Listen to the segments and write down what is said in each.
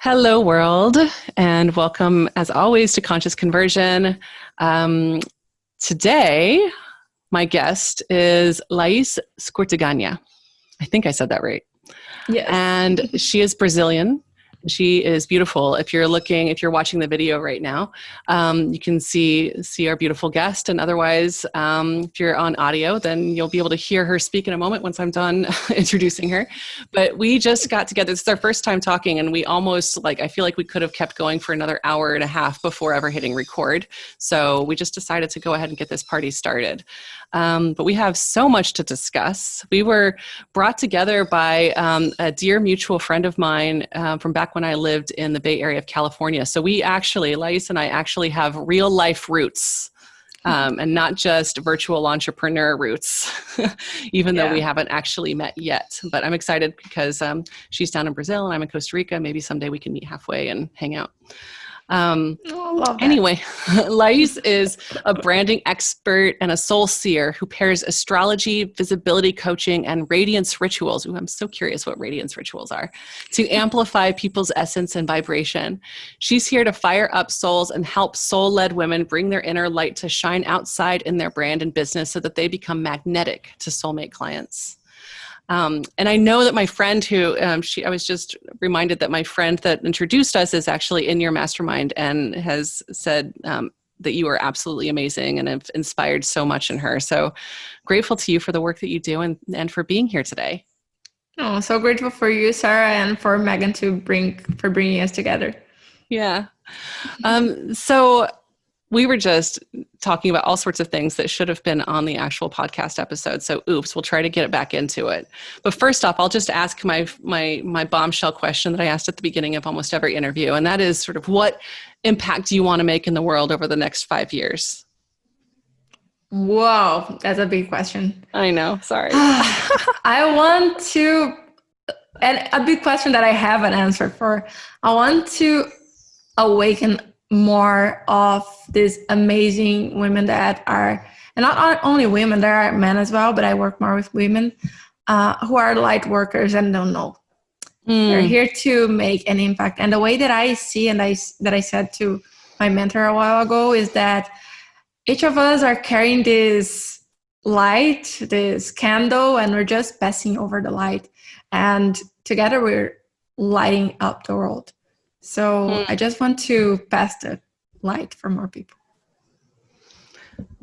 Hello, world, and welcome, as always, to Conscious Conversion. Today, my guest is Lais Scortegagna. I think I said that right. Yes. And she is Brazilian. She is beautiful. If you're watching the video right now, you can see our beautiful guest. And otherwise, if you're on audio, then you'll be able to hear her speak in a moment once I'm done introducing her. But we just got together. This is our first time talking, and we almost I feel like we could have kept going for another hour and a half before ever hitting record. So we just decided to go ahead and get this party started. But we have so much to discuss. We were brought together by a dear mutual friend of mine from back when I lived in the Bay Area of California. So Lais and I actually have real life roots and not just virtual entrepreneur roots, even though we haven't actually met yet. But I'm excited because she's down in Brazil and I'm in Costa Rica. Maybe someday we can meet halfway and hang out. Anyway, Lais is a branding expert and a soul seer who pairs astrology, visibility coaching, and radiance rituals. Ooh, I'm so curious what radiance rituals are, to amplify people's essence and vibration. She's here to fire up souls and help soul-led women bring their inner light to shine outside in their brand and business so that they become magnetic to soulmate clients. And I know that my friend I was just reminded that my friend that introduced us is actually in your mastermind and has said that you are absolutely amazing and have inspired so much in her. So grateful to you for the work that you do and for being here today. Oh, so grateful for you, Sarah, and for Megan for bringing us together. Yeah. So we were just talking about all sorts of things that should have been on the actual podcast episode. So oops, we'll try to get it back into it. But first off, I'll just ask my bombshell question that I asked at the beginning of almost every interview. And that is sort of, what impact do you want to make in the world over the next 5 years? Whoa, that's a big question. I know, sorry. I want to, and a big question that I have an answer for. I want to awaken more of these amazing women that are, and not only women, there are men as well, but I work more with women who are light workers and don't know. They're here to make an impact. And the way that I see, and that I said to my mentor a while ago, is that each of us are carrying this light, this candle, and we're just passing over the light. And together we're lighting up the world. So I just want to pass the light for more people.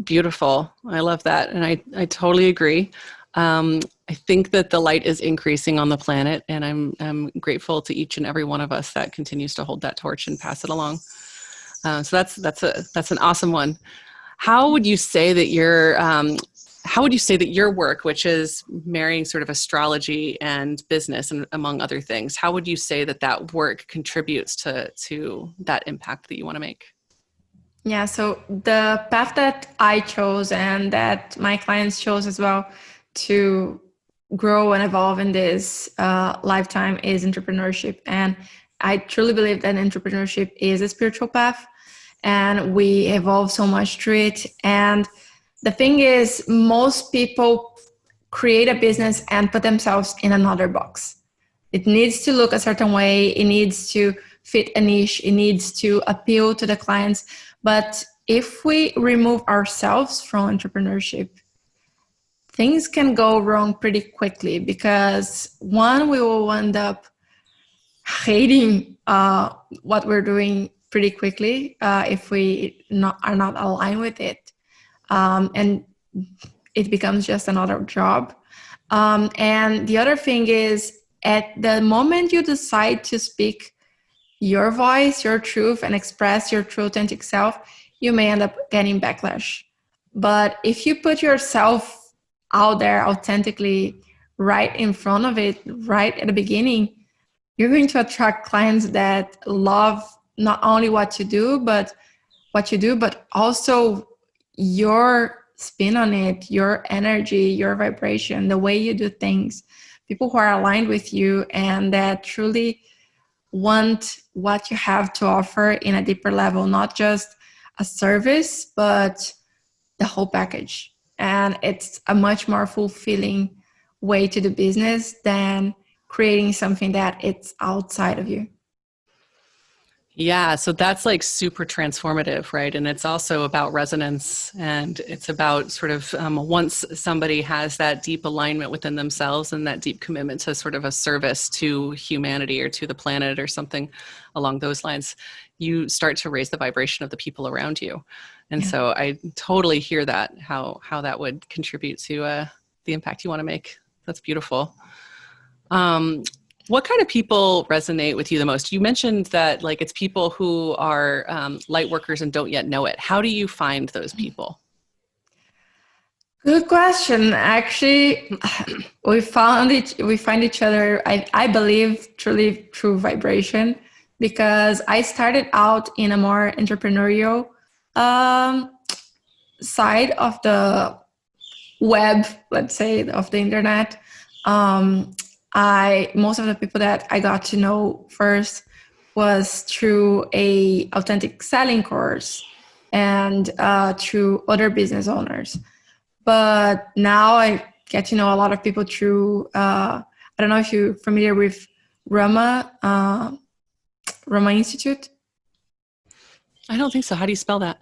Beautiful. I love that. And I totally agree. I think that the light is increasing on the planet, and I'm grateful to each and every one of us that continues to hold that torch and pass it along. So that's an awesome one. How would you say that your work, which is marrying sort of astrology and business and among other things, how would you say that work contributes to that impact that you want to make? Yeah, so the path that I chose and that my clients chose as well to grow and evolve in this lifetime is entrepreneurship. And I truly believe that entrepreneurship is a spiritual path, and we evolve so much through it. And the thing is, most people create a business and put themselves in another box. It needs to look a certain way. It needs to fit a niche. It needs to appeal to the clients. But if we remove ourselves from entrepreneurship, things can go wrong pretty quickly, because one, we will end up hating what we're doing pretty quickly if we are not aligned with it. And it becomes just another job. And the other thing is, at the moment you decide to speak your voice, your truth, and express your true authentic self, you may end up getting backlash. But if you put yourself out there authentically, right in front of it, right at the beginning, you're going to attract clients that love not only what you do, but also your spin on it, your energy, your vibration, the way you do things. People who are aligned with you and that truly want what you have to offer in a deeper level, not just a service, but the whole package. And it's a much more fulfilling way to do business than creating something that it's outside of you. Yeah, so that's like super transformative, right? And it's also about resonance, and it's about sort of once somebody has that deep alignment within themselves and that deep commitment to sort of a service to humanity or to the planet or something along those lines, you start to raise the vibration of the people around you. And Yeah. so I totally hear that, how that would contribute to the impact you want to make. That's beautiful. What kind of people resonate with you the most? You mentioned that like it's people who are light workers and don't yet know it. How do you find those people? Good question. Actually, we find each other, I believe, truly through vibration, because I started out in a more entrepreneurial um, side of the web, let's say, of the internet. Most of the people that I got to know first was through a authentic selling course and through other business owners. But now I get to know a lot of people through, I don't know if you're familiar with Rama, Rama Institute. I don't think so. How do you spell that?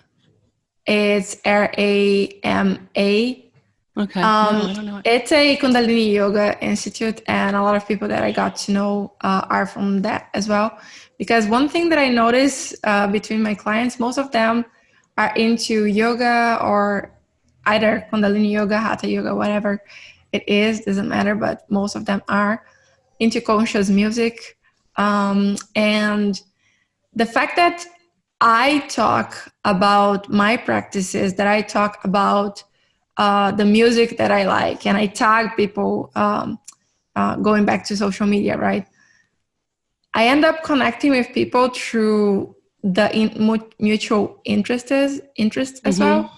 It's Rama. Okay. No, I don't know it. It's a Kundalini Yoga Institute, and a lot of people that I got to know are from that as well. Because one thing that I notice between my clients, most of them are into yoga or either Kundalini Yoga, Hatha Yoga, whatever it is, doesn't matter, but most of them are into conscious music. And the fact that I talk about my practices, that I talk about the music that I like, and I tag people going back to social media, right? I end up connecting with people through the mutual interests as well,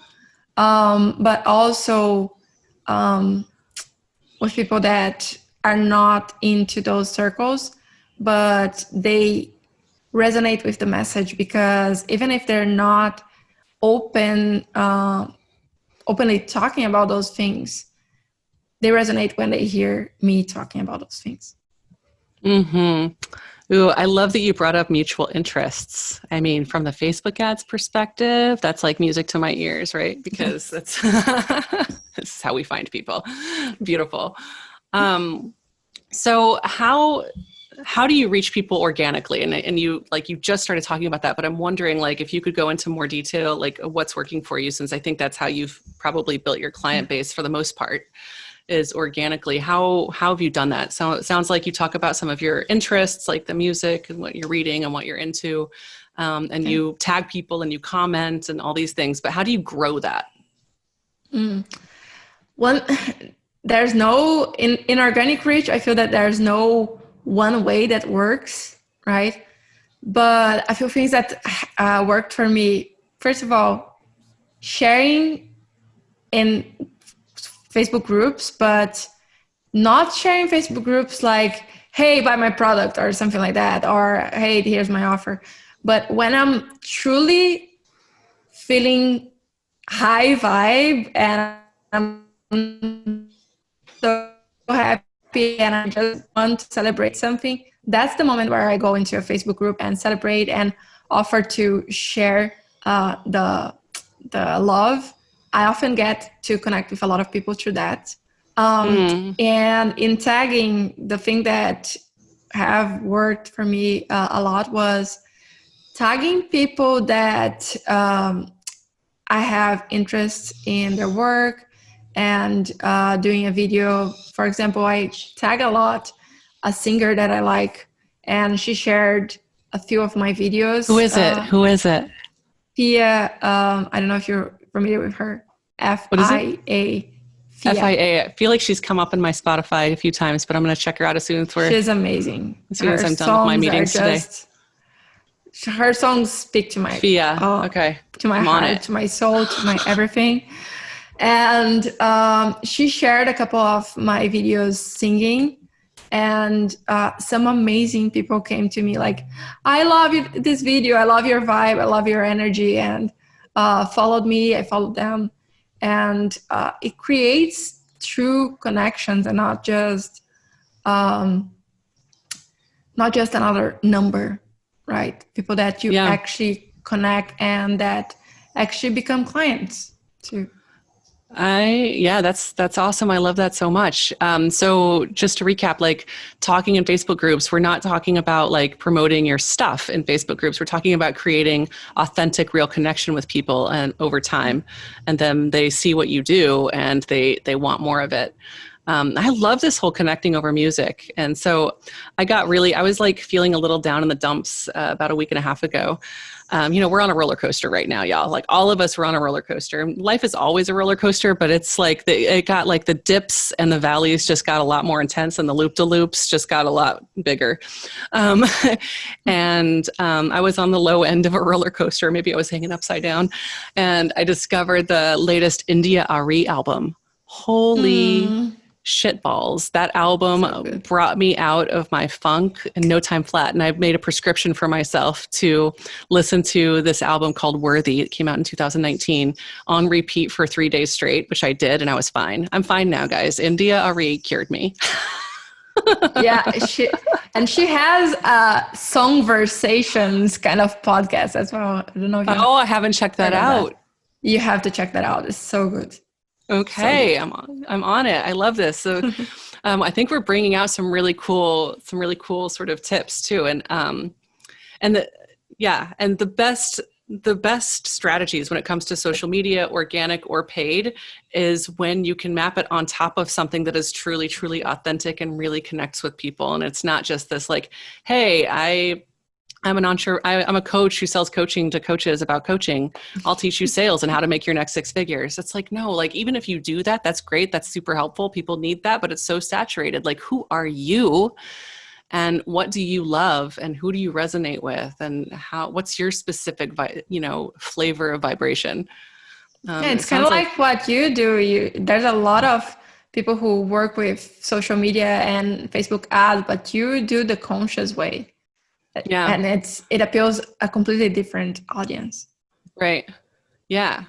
but also with people that are not into those circles, but they resonate with the message, because even if they're not openly talking about those things, they resonate when they hear me talking about those things. Ooh, I love that you brought up mutual interests. I mean, from the Facebook ads perspective, that's like music to my ears, right? Because that's this is how we find people. Beautiful. So how do you reach people organically? And you just started talking about that, but I'm wondering like if you could go into more detail, like what's working for you, since I think that's how you've probably built your client base for the most part, is organically. How have you done that? So it sounds like you talk about some of your interests, like the music and what you're reading and what you're into, and you tag people and you comment and all these things. But how do you grow that? One, there's no in organic reach. I feel that there's no one way that works, right? But I feel things that worked for me. First of all, sharing in Facebook groups, but not sharing Facebook groups like, hey, buy my product or something like that, or hey, here's my offer. But when I'm truly feeling high vibe and I'm so happy and I just want to celebrate something, that's the moment where I go into a Facebook group and celebrate and offer to share the love. I often get to connect with a lot of people through that. And in tagging, the thing that have worked for me a lot was tagging people that I have interest in their work and doing a video. For example, I tag a lot a singer that I like, and she shared a few of my videos. Who is it? Who is it? Fia, I don't know if you're familiar with her. Fia. FIA. I feel like she's come up in my Spotify a few times, but I'm going to check her out as soon as She's amazing. As soon as I'm done with my meetings today. Her songs speak to my okay, to my heart, to my soul, to my everything. And she shared a couple of my videos singing, and some amazing people came to me like, I love this video, I love your vibe, I love your energy, and followed me. I followed them, and it creates true connections and not just another number. right? People that you actually connect and that actually become clients too. That's awesome. I love that so much. So just to recap, like talking in Facebook groups, we're not talking about like promoting your stuff in Facebook groups. We're talking about creating authentic, real connection with people and over time. And then they see what you do and they want more of it. I love this whole connecting over music. And so I was like feeling a little down in the dumps about a week and a half ago. We're on a roller coaster right now, y'all. Like all of us were on a roller coaster. Life is always a roller coaster, but it's like it got like the dips and the valleys just got a lot more intense, and the loop-de-loops just got a lot bigger. And I was on the low end of a roller coaster. Maybe I was hanging upside down, and I discovered the latest India Ari album. Holy shitballs. That album brought me out of my funk in no time flat. And I've made a prescription for myself to listen to this album called Worthy. It came out in 2019 on repeat for 3 days straight, which I did. And I was fine. I'm fine now, guys. India Ari cured me. Yeah. She has song versations kind of podcast as well. I don't know if I haven't checked that out. You have to check that out. It's so good. Okay, so I'm on it. I love this. So, I think we're bringing out some really cool sort of tips too, and the best strategies when it comes to social media, organic or paid, is when you can map it on top of something that is truly, truly authentic and really connects with people, and it's not just this like, hey, I'm a coach who sells coaching to coaches about coaching. I'll teach you sales and how to make your next 6 figures. It's like, no, like even if you do that, that's great. That's super helpful. People need that, but it's so saturated. Like, who are you and what do you love and who do you resonate with and what's your specific, flavor of vibration? It's kind of like what you do. There's a lot of people who work with social media and Facebook ads, but you do the conscious way. Yeah. And it appeals a completely different audience. Right. Yeah.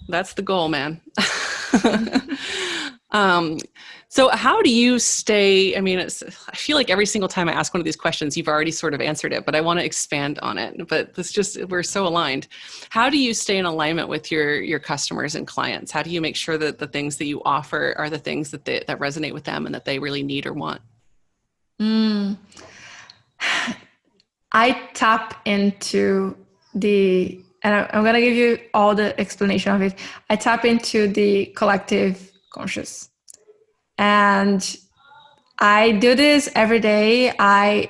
That's the goal, man. So how do you stay, I feel like every single time I ask one of these questions, you've already sort of answered it, but I want to expand on it. But we're so aligned. How do you stay in alignment with your customers and clients? How do you make sure that the things that you offer are the things that resonate with them and that they really need or want? I tap into and I'm going to give you all the explanation of it. I tap into the collective conscious. And I do this every day. I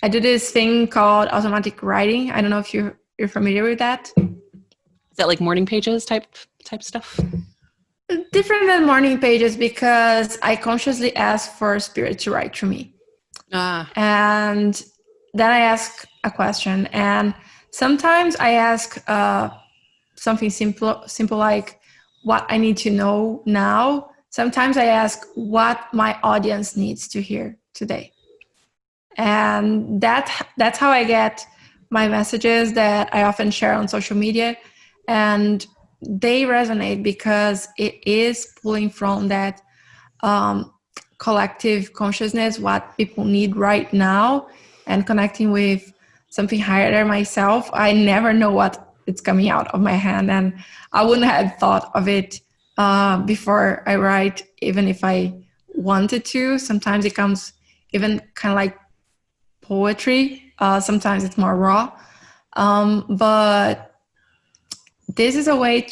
do this thing called automatic writing. I don't know if you're familiar with that. Is that like morning pages type stuff? Different than morning pages because I consciously ask for spirit to write through me. And then I ask a question, and sometimes I ask something simple like what I need to know now. Sometimes I ask what my audience needs to hear today. And that's how I get my messages that I often share on social media. And they resonate because it is pulling from that collective consciousness, what people need right now, and connecting with something higher than myself. I never know what it's coming out of my hand, and I wouldn't have thought of it before I write, even if I wanted to. Sometimes it comes even kind of like poetry. Sometimes it's more raw. But this is a way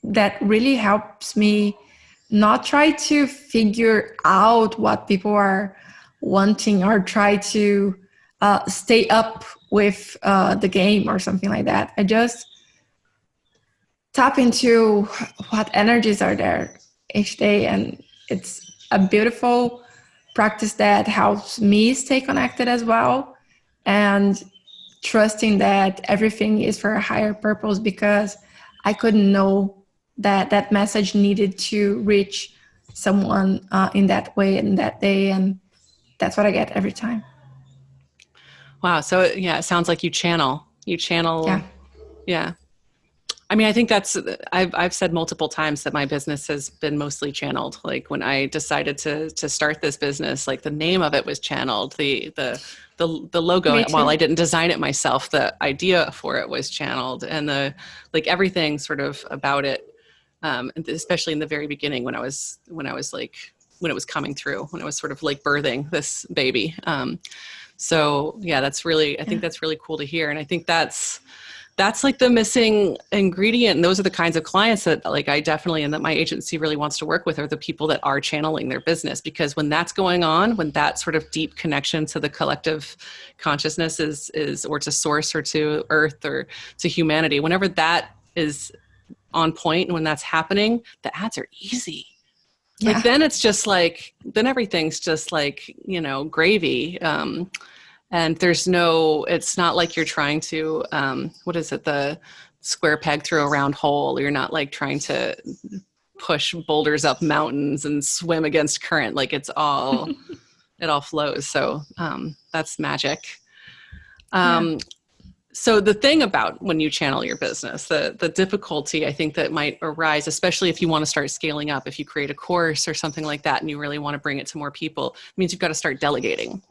that really helps me not try to figure out what people are wanting or try to stay up with the game or something like that. I just tap into what energies are there each day, and it's a beautiful practice that helps me stay connected as well, and trusting that everything is for a higher purpose, because I couldn't know that message needed to reach someone in that way and that day, and that's what I get every time. Wow. So yeah, it sounds like you channel. Yeah. Yeah. I mean, I think I've said multiple times that my business has been mostly channeled. Like when I decided to start this business, like the name of it was channeled. The logo, Me while too. I didn't design it myself, the idea for it was channeled, and like everything sort of about it, especially in the very beginning when it was coming through, when I was sort of like birthing this baby. So yeah, I think that's really cool to hear. And I think that's like the missing ingredient. And those are the kinds of clients that like I definitely, and that my agency really wants to work with, are the people that are channeling their business. Because when that's going on, when that sort of deep connection to the collective consciousness is, or to source or to earth or to humanity, whenever that is on point and when that's happening, the ads are easy. Yeah. Like then it's just like, then everything's just like, gravy. And it's not like you're trying to, what is it? The square peg through a round hole. You're not like trying to push boulders up mountains and swim against current. Like it all flows. So that's magic. So the thing about when you channel your business, the difficulty I think that might arise, especially if you want to start scaling up, if you create a course or something like that and you really want to bring it to more people, it means you've got to start delegating.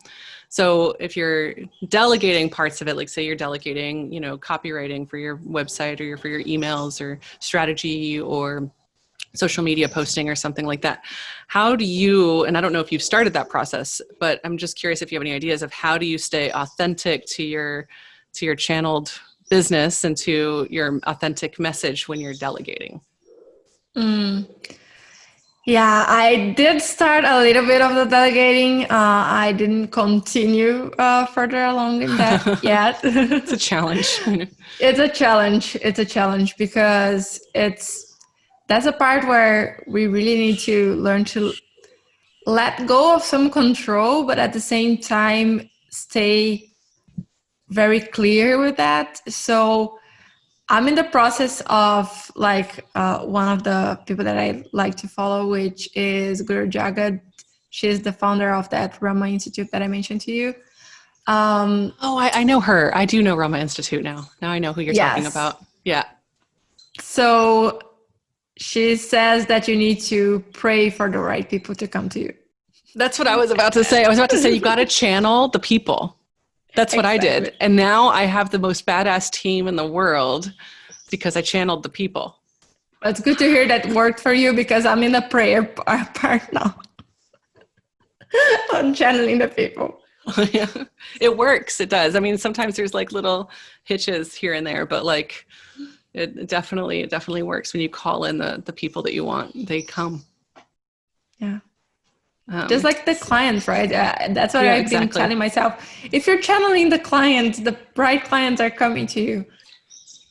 So if you're delegating parts of it, like say you're delegating, copywriting for your website or for your emails or strategy or social media posting or something like that, how do you, and I don't know if you've started that process, but I'm just curious if you have any ideas of how do you stay authentic to your channeled business and to your authentic message when you're delegating? Yeah, I did start a little bit of the delegating. I didn't continue further along in that yet. It's a challenge. It's a challenge. It's a challenge because that's a part where we really need to learn to let go of some control, but at the same time stay very clear with that. So I'm in the process of like one of the people that I like to follow, which is Guru Jagat. She's the founder of that Rama Institute that I mentioned to you. I know her. I do know Rama Institute now. Now I know who you're talking about. Yeah. So she says that you need to pray for the right people to come to you. That's what I was about to say. I was about to say, you got to channel the people. That's what exactly. I did. And now I have the most badass team in the world because I channeled the people. It's good to hear that worked for you because I'm in the prayer part now. I'm channeling the people. Yeah, it works. It does. I mean, sometimes there's like little hitches here and there, but like it definitely works when you call in the people that you want. They come. Yeah. Just like the clients, right? That's what I've been telling myself. If you're channeling the clients, the right clients are coming to you.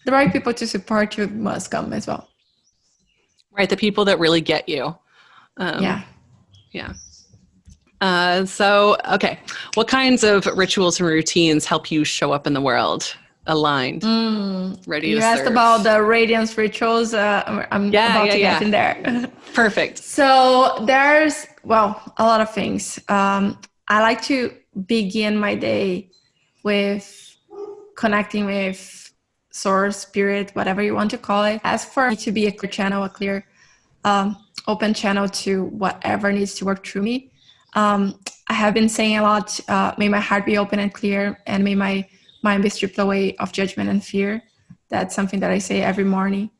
The right people to support you must come as well. Right. The people that really get you. Yeah. So, okay. What kinds of rituals and routines help you show up in the world aligned, ready to serve? You asked about the Radiance rituals. I'm about to get in there. Perfect. So there's, a lot of things. I like to begin my day with connecting with source, spirit, whatever you want to call it. Ask for me to be a clear channel, a clear open channel to whatever needs to work through me. I have been saying a lot, may my heart be open and clear, and may my mind be stripped away of judgment and fear. That's something that I say every morning.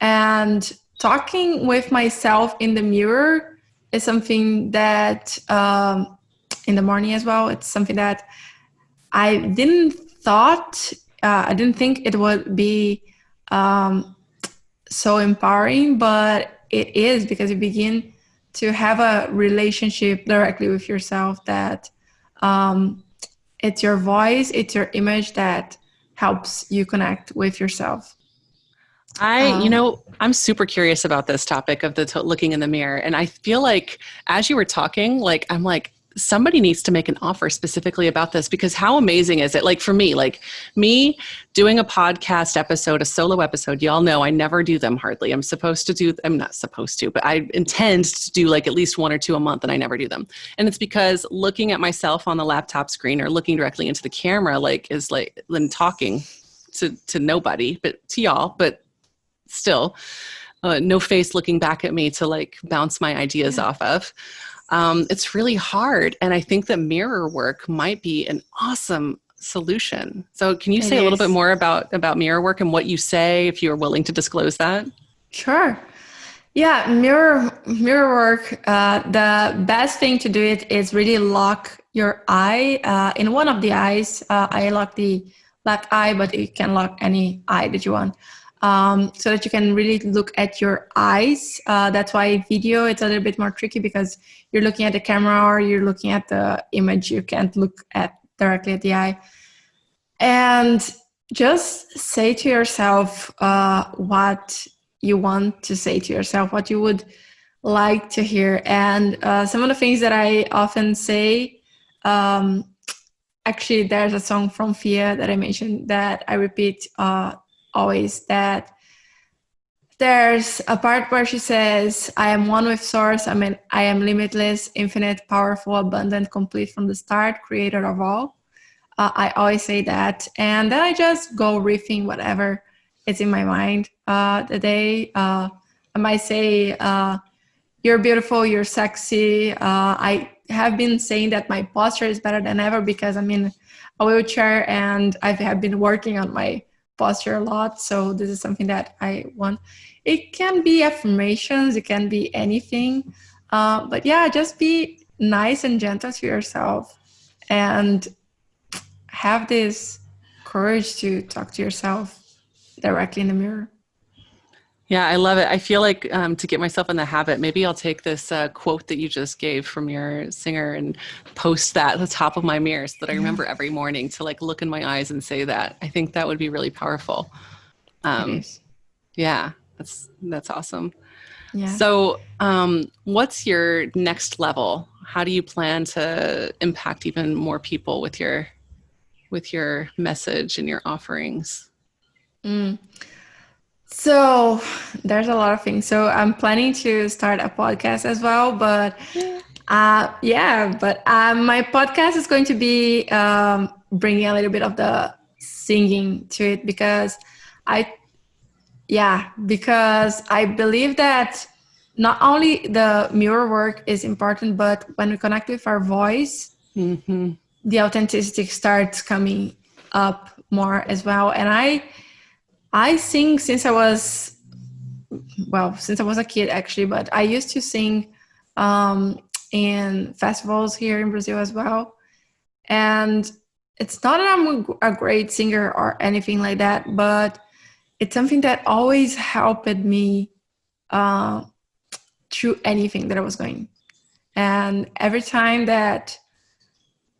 And talking with myself in the mirror is something that, in the morning as well, it's something that I didn't think it would be so empowering, but it is, because you begin to have a relationship directly with yourself that it's your voice, it's your image that helps you connect with yourself. I'm super curious about this topic of looking in the mirror. And I feel like as you were talking, like, I'm like, somebody needs to make an offer specifically about this, because how amazing is it? Like for me, doing a podcast episode, a solo episode, y'all know I never do them hardly. I'm not supposed to, but I intend to do like at least one or two a month, and I never do them. And it's because looking at myself on the laptop screen or looking directly into the camera, is like then talking to nobody, but to y'all, but still. No face looking back at me to like bounce my ideas off of. It's really hard. And I think that mirror work might be an awesome solution. So can you say a little bit more about mirror work and what you say, if you're willing to disclose that? Sure. Yeah, mirror work. The best thing to do it is really lock your eye in one of the eyes. I lock the left eye, but you can lock any eye that you want, so that you can really look at your eyes. That's why video it's a little bit more tricky because you're looking at the camera or you're looking at the image. You can't look at directly at the eye. And just say to yourself what you want to say to yourself, what you would like to hear. And some of the things that I often say, actually there's a song from Fia that I mentioned that I repeat always, that there's a part where she says, I am one with source, I am limitless, infinite, powerful, abundant, complete from the start, creator of all. I always say that. And then I just go riffing whatever it's in my mind the day. I might say, you're beautiful, you're sexy. I have been saying that my posture is better than ever because I'm in a wheelchair and I have been working on my posture a lot. So this is something that I want. It can be affirmations, it can be anything. But yeah, just be nice and gentle to yourself and have this courage to talk to yourself directly in the mirror. Yeah, I love it. I feel like to get myself in the habit, maybe I'll take this quote that you just gave from your singer and post that at the top of my mirror so that I remember every morning to like look in my eyes and say that. I think that would be really powerful. It is. Yeah, that's awesome. Yeah. So what's your next level? How do you plan to impact even more people with your message and your offerings? So there's a lot of things. So I'm planning to start a podcast as well, but my podcast is going to be bringing a little bit of the singing to it because I believe that not only the mirror work is important, but when we connect with our voice, the authenticity starts coming up more as well. And I sing since I was a kid, actually, but I used to sing in festivals here in Brazil as well. And it's not that I'm a great singer or anything like that, but it's something that always helped me through anything that I was going. And every time that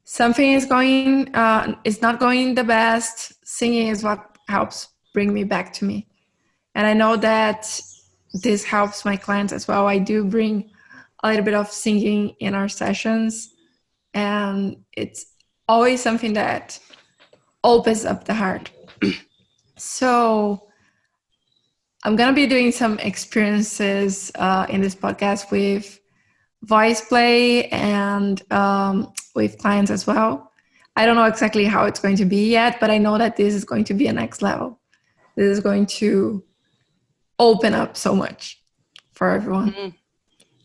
something is not going the best, singing is what helps bring me back to me. And I know that this helps my clients as well. I do bring a little bit of singing in our sessions, and it's always something that opens up the heart. So I'm going to be doing some experiences in this podcast with voice play and with clients as well. I don't know exactly how it's going to be yet, but I know that this is going to be a next level. This is going to open up so much for everyone. Mm-hmm.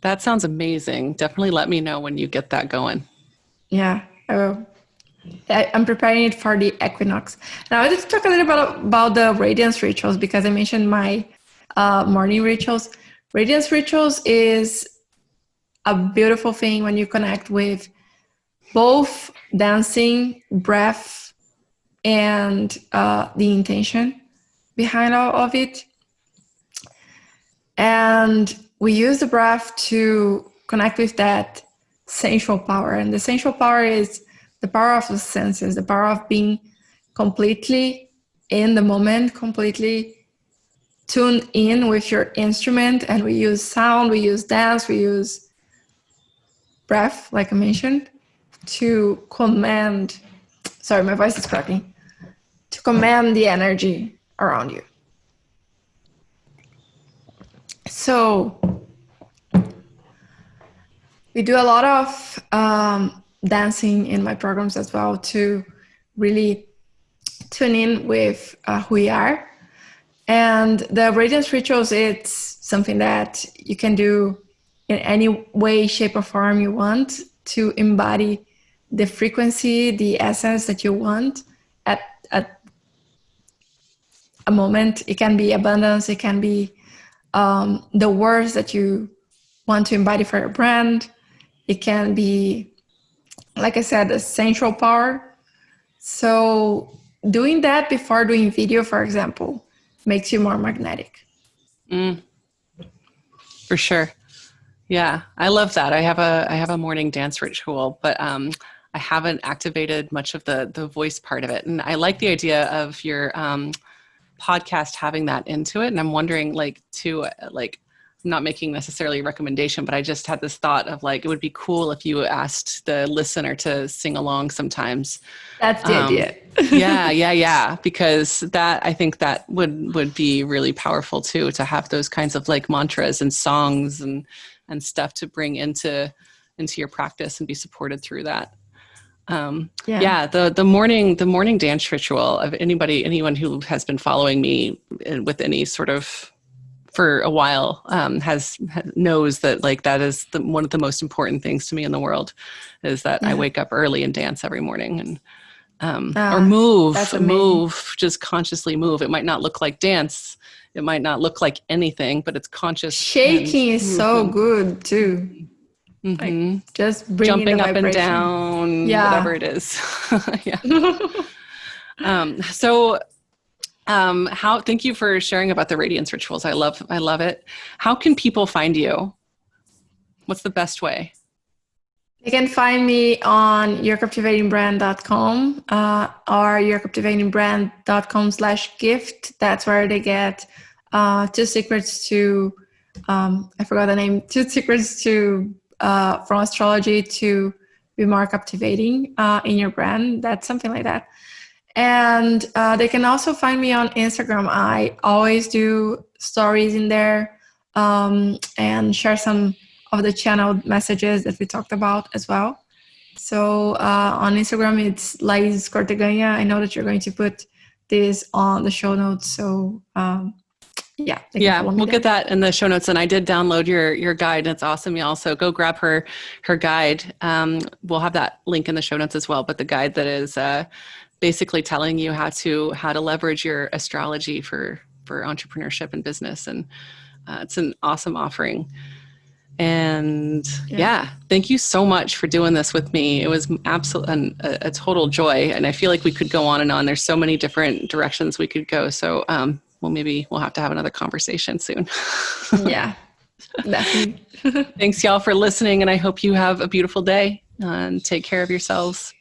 That sounds amazing. Definitely let me know when you get that going. Yeah, I will. I'm preparing it for the equinox. Now, I want to talk a little bit about the Radiance rituals because I mentioned my morning rituals. Radiance rituals is a beautiful thing when you connect with both dancing, breath, and the intention behind all of it. And we use the breath to connect with that sensual power. And the sensual power is the power of the senses, the power of being completely in the moment, completely tuned in with your instrument. And we use sound, we use dance, we use breath, like I mentioned, to command, sorry, my voice is cracking, to command the energy around you. So we do a lot of dancing in my programs as well to really tune in with who we are. And the Radiance rituals, it's something that you can do in any way, shape, or form you want to embody the frequency, the essence that you want at a moment. It can be abundance, it can be the words that you want to embody for your brand. It can be, like I said, a central power. So doing that before doing video, for example, makes you more magnetic. For sure. Yeah, I love that. I have a morning dance ritual, but I haven't activated much of the voice part of it. And I like the idea of your podcast having that into it. And I'm wondering, like, too, like, I'm not making necessarily a recommendation, but I just had this thought of, like, it would be cool if you asked the listener to sing along sometimes. That's the idea. Yeah. Because I think that would be really powerful too, to have those kinds of like mantras and songs and stuff to bring into your practice and be supported through that. The morning dance ritual of anyone who has been following me with any sort of for a while knows that, like, that is one of the most important things to me in the world, is that I wake up early and dance every morning, and or move, just consciously move. It might not look like dance, it might not look like anything, but it's conscious. Shaking is so good too. Like just jumping up and down, whatever it is. Thank you for sharing about the Radiance rituals. I love it. How can people find you? What's the best way? You can find me on yourcaptivatingbrand.com or yourcaptivatingbrand.com/gift. That's where they get 2 secrets to, I forgot the name, 2 secrets to, from astrology to be more captivating in your brand. That's something like that. And they can also find me on Instagram. I always do stories in there and share some of the channeled messages that we talked about as well. So on Instagram, it's Lais Scortegagna. I know that you're going to put this on the show notes. So we'll get that in the show notes. And I did download your guide, and it's awesome, y'all. So go grab her guide. We'll have that link in the show notes as well. But the guide that is basically telling you how to leverage your astrology for entrepreneurship and business, and it's an awesome offering. And thank you so much for doing this with me. It was absolutely a total joy, and I feel like we could go on and on. There's so many different directions we could go. So maybe we'll have to have another conversation soon. Yeah, definitely. Thanks, y'all, for listening, and I hope you have a beautiful day, and take care of yourselves.